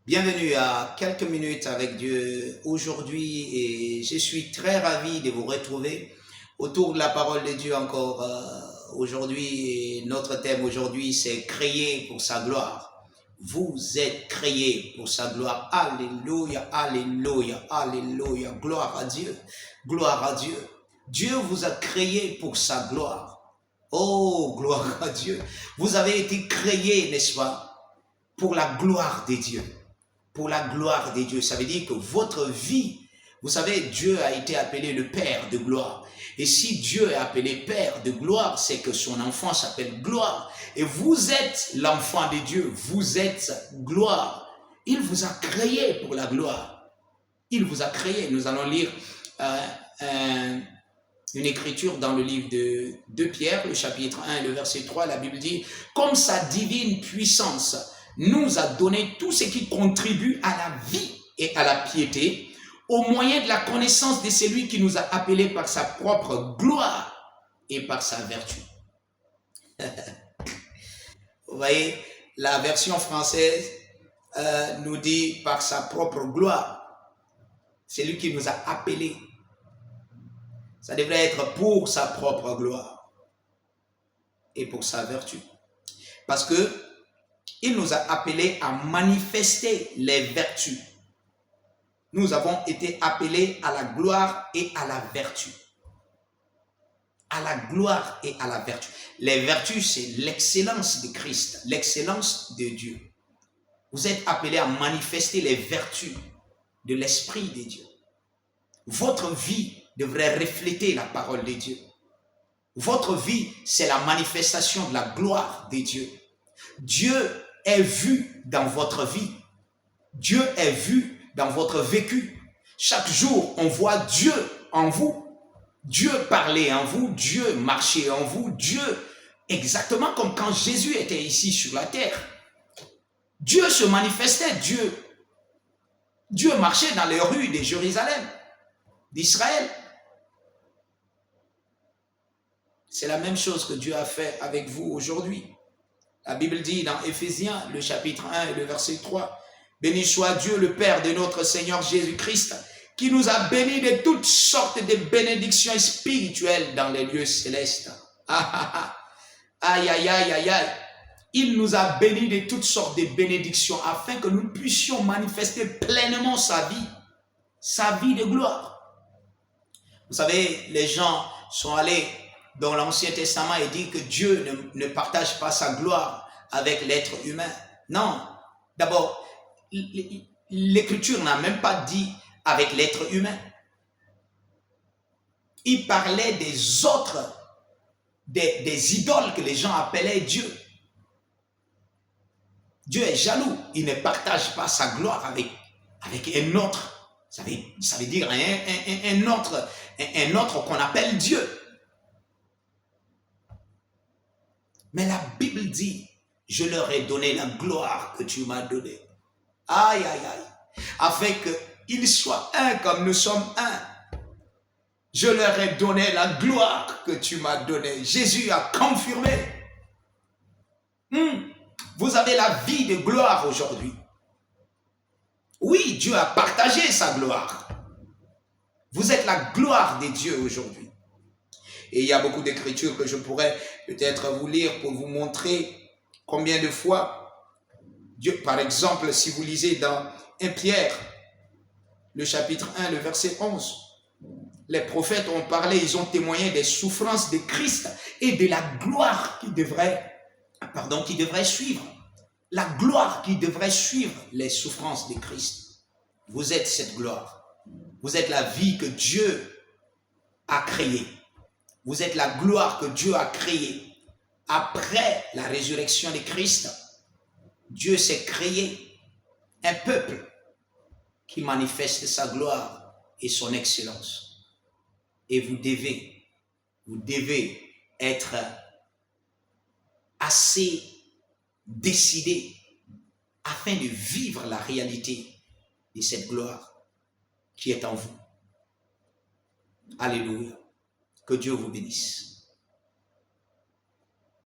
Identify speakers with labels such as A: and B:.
A: Bienvenue à quelques minutes avec Dieu aujourd'hui et je suis très ravi de vous retrouver autour de la parole de Dieu encore aujourd'hui. Et notre thème aujourd'hui c'est créer pour sa gloire. Vous êtes créés pour sa gloire. Alléluia, alléluia, alléluia. Gloire à Dieu, gloire à Dieu. Dieu vous a créé pour sa gloire. Oh, gloire à Dieu. Vous avez été créés, n'est-ce pas, pour la gloire de Dieu. Pour la gloire de Dieu. Ça veut dire que votre vie, vous savez, Dieu a été appelé le Père de gloire. Et si Dieu est appelé Père de gloire, c'est que son enfant s'appelle gloire. Et vous êtes l'enfant de Dieu, vous êtes gloire. Il vous a créé pour la gloire. Il vous a créé. Nous allons lire une écriture dans le livre de 2 Pierre, le chapitre 1 et le verset 3. La Bible dit, comme sa divine puissance nous a donné tout ce qui contribue à la vie et à la piété, au moyen de la connaissance de celui qui nous a appelés par sa propre gloire et par sa vertu. Vous voyez, la version française nous dit par sa propre gloire. C'est lui qui nous a appelés. Ça devrait être pour sa propre gloire et pour sa vertu. Parce que il nous a appelés à manifester les vertus. Nous avons été appelés à la gloire et à la vertu. À la gloire et à la vertu. Les vertus, c'est l'excellence de Christ, l'excellence de Dieu. Vous êtes appelés à manifester les vertus de l'Esprit de Dieu. Votre vie devrait refléter la parole de Dieu. Votre vie, c'est la manifestation de la gloire de Dieu. Dieu est vu dans votre vie. Dieu est vu dans votre vécu. Chaque jour, on voit Dieu en vous. Dieu parler en vous, Dieu marcher en vous, Dieu, exactement comme quand Jésus était ici sur la terre. Dieu se manifestait, Dieu marchait dans les rues de Jérusalem, d'Israël. C'est la même chose que Dieu a fait avec vous aujourd'hui. La Bible dit dans Éphésiens, le chapitre 1 et le verset 3, « Béni soit Dieu, le Père de notre Seigneur Jésus-Christ, qui nous a bénis de toutes sortes de bénédictions spirituelles dans les lieux célestes. » Aïe, aïe, aïe, aïe, aïe. Il nous a bénis de toutes sortes de bénédictions afin que nous puissions manifester pleinement sa vie de gloire. Vous savez, les gens sont allés dans l'Ancien Testament et dit que Dieu ne partage pas sa gloire avec l'être humain. Non, d'abord, l'Écriture n'a même pas dit avec l'être humain. Il parlait des autres, des idoles que les gens appelaient Dieu. Dieu est jaloux, il ne partage pas sa gloire avec un autre. Ça veut dire un autre qu'on appelle Dieu. Mais la Bible dit, je leur ai donné la gloire que tu m'as donnée. Aïe, aïe, aïe. Afin qu'ils soient un comme nous sommes un. Je leur ai donné la gloire que tu m'as donnée. Jésus a confirmé. Vous avez la vie de gloire aujourd'hui. Oui, Dieu a partagé sa gloire. Vous êtes la gloire de Dieu aujourd'hui. Et il y a beaucoup d'écritures que je pourrais peut-être vous lire pour vous montrer combien de fois Dieu, par exemple, si vous lisez dans 1 Pierre, le chapitre 1, le verset 11, les prophètes ont parlé, ils ont témoigné des souffrances de Christ et de la gloire qui devrait suivre. La gloire qui devrait suivre les souffrances de Christ. Vous êtes cette gloire. Vous êtes la vie que Dieu a créée. Vous êtes la gloire que Dieu a créée. Après la résurrection de Christ, Dieu s'est créé un peuple qui manifeste sa gloire et son excellence. Et vous devez être assez décidé afin de vivre la réalité de cette gloire qui est en vous. Alléluia. Que Dieu vous bénisse.